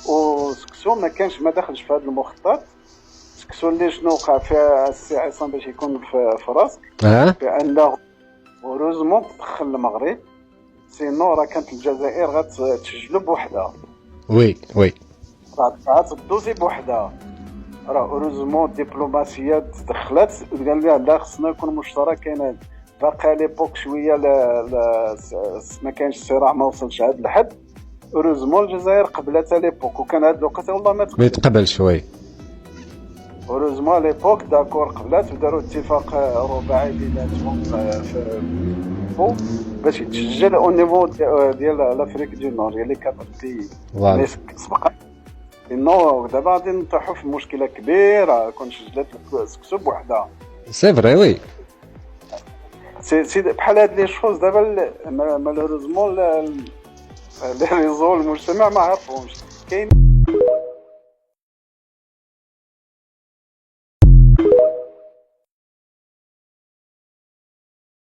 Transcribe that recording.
وسكسو ما كانش، ما دخلش في هذا المخطط. سكسو اللي شنو وقع فيها السي عصام باش يكون في راسك، بانه هوروزمون تدخل المغرب، سينو راه كانت الجزائر غتسجلوا بوحدها. وي راه غتدوزي بوحدها. راه هوروزمون الدبلوماسيه تدخلت، قال لها لا خصنا يكون مشترك. كاين باقي ليبوك شويه ما كانش الصراع، ما وصلش هذا الحد. هوروزمون الجزائر قبلت ليبوك، وكان هذا الوقت والله ما يتقبل شوي. هوروزمون ليبوك داكور قبلات، وداروا اتفاق رباعي بيناتهم في فو باش يتسجل او نيفو ديال لافريك دو نور، ديال لي كاتر بي سبق. انه دابا غادي نطيحوا في مشكله كبيره كون سجلت سكسو بوحدها. سي فري وي. سي بحال هاد لي شوز دابا مالوروزمون لي ريزو المجتمع ما عرفهمش. كاين